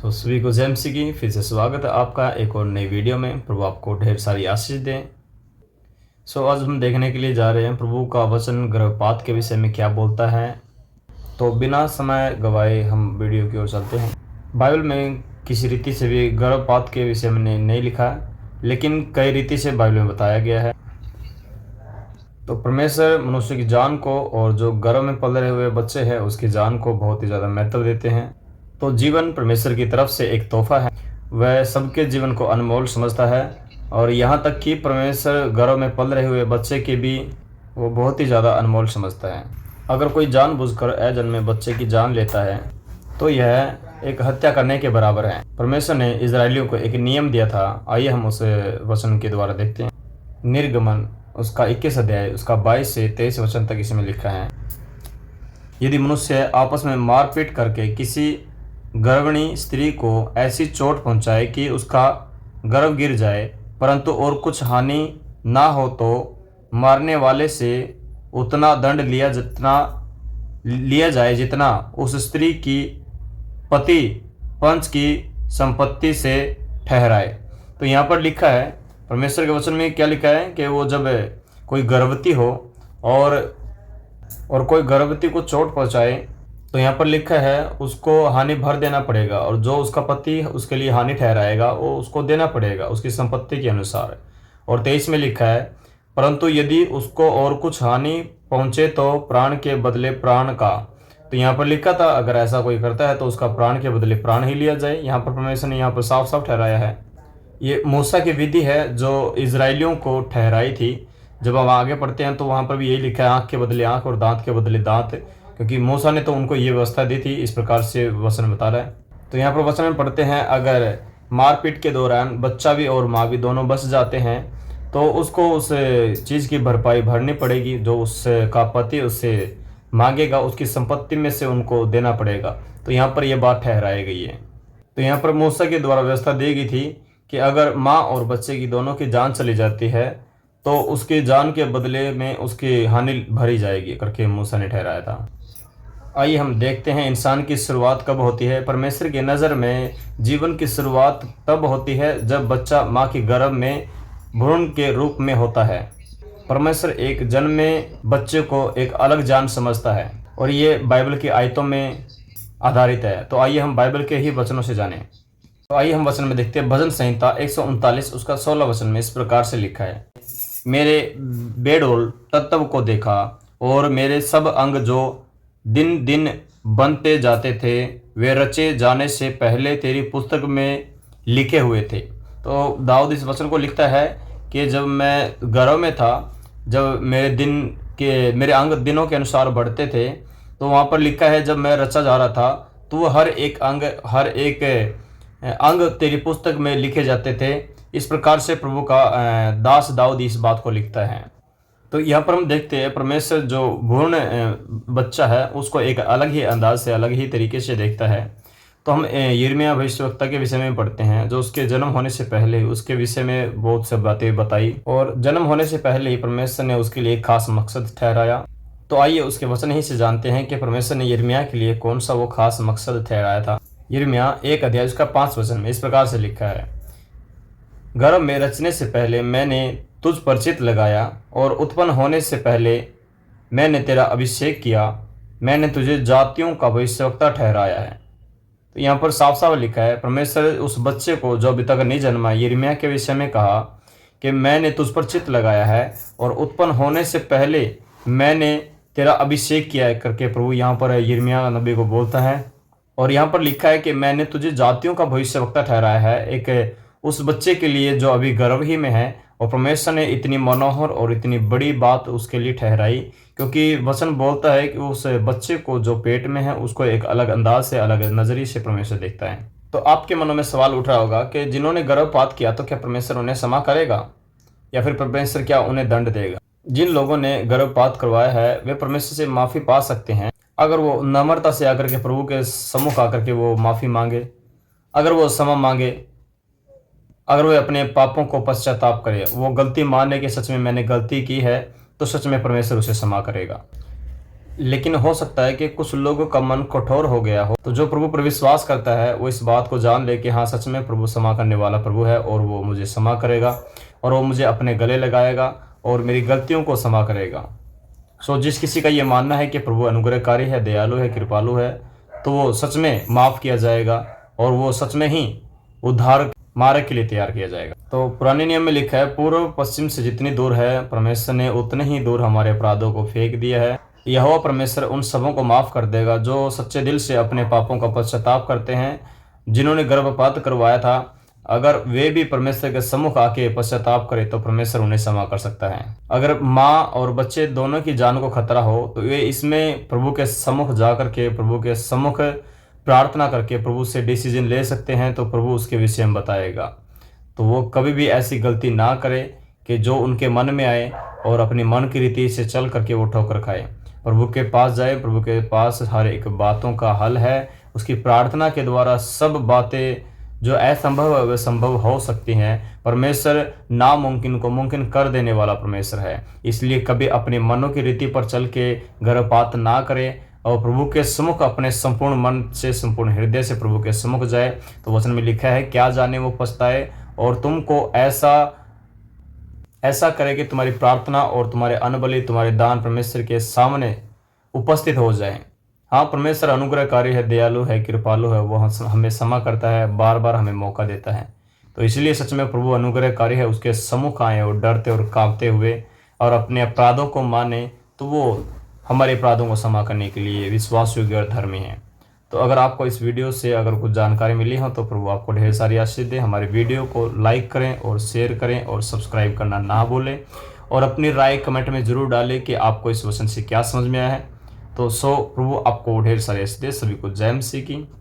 तो सभी को जय मसीह की फिर से स्वागत है आपका एक और नई वीडियो में। प्रभु आपको ढेर सारी आशीष दें। आज हम देखने के लिए जा रहे हैं प्रभु का वचन गर्भपात के विषय में क्या बोलता है। तो बिना समय गवाए हम वीडियो की ओर चलते हैं। बाइबल में किसी रीति से भी गर्भपात के विषय में नहीं लिखा है, लेकिन कई रीति से बाइबल में बताया गया है। तो परमेश्वर मनुष्य की जान को और जो गर्भ में पल रहे हुए बच्चे हैं उसकी जान को बहुत ही ज़्यादा महत्व देते हैं। तो जीवन परमेश्वर की तरफ से एक तोहफा है, वह सबके जीवन को अनमोल समझता है। और यहाँ तक कि परमेश्वर गर्भ में पल रहे हुए बच्चे के भी वो बहुत ही ज़्यादा अनमोल समझता है। अगर कोई जानबूझकर अजन्मे बच्चे की जान लेता है तो यह एक हत्या करने के बराबर है। परमेश्वर ने इजरायलियों को एक नियम दिया था। आइए हम उस वचन के द्वारा देखते हैं। निर्गमन उसका 21 अध्याय उसका 22 से 23 वचन तक इसमें लिखा है। यदि मनुष्य आपस में मारपीट करके किसी गर्भिणी स्त्री को ऐसी चोट पहुंचाए कि उसका गर्भ गिर जाए, परंतु और कुछ हानि ना हो, तो मारने वाले से उतना दंड लिया जाए जितना उस स्त्री की पति पंच की संपत्ति से ठहराए। तो यहाँ पर लिखा है, परमेश्वर के वचन में क्या लिखा है कि वो जब कोई गर्भवती हो और कोई गर्भवती को चोट पहुंचाए, तो यहाँ पर लिखा है उसको हानि भर देना पड़ेगा, और जो उसका पति उसके लिए हानि ठहराएगा वो उसको देना पड़ेगा उसकी संपत्ति के अनुसार। और 23 में लिखा है, परंतु यदि उसको और कुछ हानि पहुंचे तो प्राण के बदले प्राण का। तो यहाँ पर लिखा था अगर ऐसा कोई करता है तो उसका प्राण के बदले प्राण ही लिया जाए। यहाँ पर परमेश्वर ने यहाँ पर साफ साफ ठहराया है। ये मूसा की विधि है जो इजरायलियों को ठहराई थी। जब हम आगे पढ़ते हैं तो वहाँ पर भी यही लिखा है, आँख के बदले आँख और दांत के बदले दांत, क्योंकि मूसा ने तो उनको ये व्यवस्था दी थी। इस प्रकार से वचन बता रहा है। तो यहाँ पर वचन में पढ़ते हैं, अगर मारपीट के दौरान बच्चा भी और माँ भी दोनों बच जाते हैं तो उसको उस चीज़ की भरपाई भरनी पड़ेगी। जो उसका पति उससे मांगेगा उसकी संपत्ति में से उनको देना पड़ेगा। तो यहाँ पर यह बात ठहराई गई है। तो यहाँ पर मूसा के द्वारा व्यवस्था दी गई थी कि अगर माँ और बच्चे की दोनों की जान चली जाती है तो उसकी जान के बदले में उसकी हानि भरी जाएगी करके मूसा ने ठहराया था। आइए हम देखते हैं इंसान की शुरुआत कब होती है। परमेश्वर की नज़र में जीवन की शुरुआत तब होती है जब बच्चा माँ के गर्भ में भ्रूण के रूप में होता है। परमेश्वर एक जन्मे बच्चे को एक अलग जान समझता है, और ये बाइबल की आयतों में आधारित है। तो आइए हम बाइबल के ही वचनों से जानें। तो आइए हम वचन में देखते हैं। भजन संहिता 139 उसका 16 वचन में इस प्रकार से लिखा है, मेरे बेडोल तत्व को देखा और मेरे सब अंग जो दिन दिन बनते जाते थे, वे रचे जाने से पहले तेरी पुस्तक में लिखे हुए थे। तो दाऊद इस वचन को लिखता है कि जब मैं गर्भ में था, जब मेरे अंग दिनों के अनुसार बढ़ते थे, तो वहाँ पर लिखा है जब मैं रचा जा रहा था तो हर एक अंग तेरी पुस्तक में लिखे जाते थे। इस प्रकार से प्रभु का दास दाऊद इस बात को लिखता है। तो यहाँ पर हम देखते हैं परमेश्वर जो भ्रूण बच्चा है उसको एक अलग ही अंदाज से अलग ही तरीके से देखता है। तो हम यिर्मयाह भविष्यवक्ता के विषय में पढ़ते हैं, जो उसके जन्म होने से पहले ही उसके विषय में बहुत सी बातें बताई, और जन्म होने से पहले ही परमेश्वर ने उसके लिए एक खास मकसद ठहराया। तो आइए उसके वचन ही से जानते हैं कि परमेश्वर ने यिर्मयाह के लिए कौन सा वो खास मकसद ठहराया था। यिर्मयाह 1 अध्याय उसका 5 वचन में इस प्रकार से लिखा है, गर्भ में रचने से पहले मैंने तुझ पर चित्त लगाया, और उत्पन्न होने से पहले मैंने तेरा अभिषेक किया, मैंने तुझे जातियों का भविष्यवक्ता ठहराया है। तो यहाँ पर साफ साफ लिखा है, परमेश्वर उस बच्चे को जो अभी तक नहीं जन्मा यिर्मयाह के विषय में कहा कि मैंने तुझ पर चित्त लगाया है और उत्पन्न होने से पहले मैंने तेरा अभिषेक किया है करके प्रभु यहाँ पर यिर्मयाह नबी को बोलता है। और यहाँ पर लिखा है कि मैंने तुझे जातियों का भविष्यवक्ता ठहराया है, एक उस बच्चे के लिए जो अभी गर्भ ही में है। और परमेश्वर ने इतनी मनोहर और इतनी बड़ी बात उसके लिए ठहराई, क्योंकि वचन बोलता है कि उस बच्चे को जो पेट में है उसको एक अलग अंदाज से अलग नज़रिए से परमेश्वर देखता है। तो आपके मनों में सवाल उठ रहा होगा कि जिन्होंने गर्भपात किया तो क्या परमेश्वर उन्हें क्षमा करेगा, या फिर परमेश्वर क्या उन्हें दंड देगा। जिन लोगों ने गर्भपात करवाया है वे परमेश्वर से माफ़ी पा सकते हैं अगर वो नम्रता से आकर के प्रभु के सम्मुख आकर के वो माफ़ी मांगे, अगर वो क्षमा मांगे, अगर वे अपने पापों को पश्चाताप करे, वो गलती माने कि सच में मैंने गलती की है, तो सच में परमेश्वर उसे क्षमा करेगा। लेकिन हो सकता है कि कुछ लोगों का मन कठोर हो गया हो। तो जो प्रभु पर विश्वास करता है वो इस बात को जान ले कि हाँ, सच में प्रभु क्षमा करने वाला प्रभु है और वो मुझे क्षमा करेगा और वो मुझे अपने गले लगाएगा और मेरी गलतियों को क्षमा करेगा। जिस किसी का ये मानना है कि प्रभु अनुग्रहकारी है, दयालु है, कृपालु है, तो वो सच में माफ़ किया जाएगा और वो सच में ही उद्धार मार्ग के लिए तैयार किया जाएगा। तो पुराने नियम में लिखा है, पूर्व पश्चिम से जितनी दूर है परमेश्वर ने उतने ही दूर हमारे अपराधों को फेंक दिया है। यहोवा परमेश्वर उन सबों को माफ़ कर देगा जो सच्चे दिल से अपने पापों का पश्चाताप करते हैं। जिन्होंने गर्भपात करवाया था, अगर वे भी परमेश्वर के सम्मुख आके पश्चाताप करे तो परमेश्वर उन्हें क्षमा कर सकता है। अगर माँ और बच्चे दोनों की जान को खतरा हो तो वे इसमें प्रभु के सम्मुख जाकर के प्रभु के सम्मुख प्रार्थना करके प्रभु से डिसीजन ले सकते हैं, तो प्रभु उसके विषय में बताएगा। तो वो कभी भी ऐसी गलती ना करे कि जो उनके मन में आए और अपनी मन की रीति से चल करके वो ठोकर खाए। प्रभु के पास जाए, प्रभु के पास हर एक बातों का हल है। उसकी प्रार्थना के द्वारा सब बातें जो असंभव है वे संभव हो सकती हैं। परमेश्वर नामुमकिन को मुमकिन कर देने वाला परमेश्वर है। इसलिए कभी अपने मनों की रीति पर चल के गर्भपात ना करें और प्रभु के सम्मुख अपने संपूर्ण मन से, संपूर्ण हृदय से प्रभु के सम्मुख जाए। तो वचन में लिखा है, क्या जाने वो पछताए और तुमको ऐसा करे कि तुम्हारी प्रार्थना और तुम्हारे अन्न-बलि, तुम्हारे दान परमेश्वर के सामने उपस्थित हो जाएं। हाँ, परमेश्वर अनुग्रहकारी है, दयालु है, कृपालु है, वो हमें क्षमा करता है, बार बार हमें मौका देता है। तो इसलिए सच में प्रभु अनुग्रहकारी है, उसके सम्मुख आए और डरते और कांपते हुए और अपने अपराधों को माने, तो वो हमारे अपराधों को क्षमा करने के लिए विश्वास योग्य और धर्मी है। तो अगर आपको इस वीडियो से अगर कुछ जानकारी मिली हो तो प्रभु आपको ढेर सारी आशीष दे। हमारे वीडियो को लाइक करें और शेयर करें और सब्सक्राइब करना ना भूलें और अपनी राय कमेंट में ज़रूर डालें कि आपको इस वचन से क्या समझ में आया है। तो प्रभु आपको ढेर सारे आशीष दे। सभी को जय मसीह की।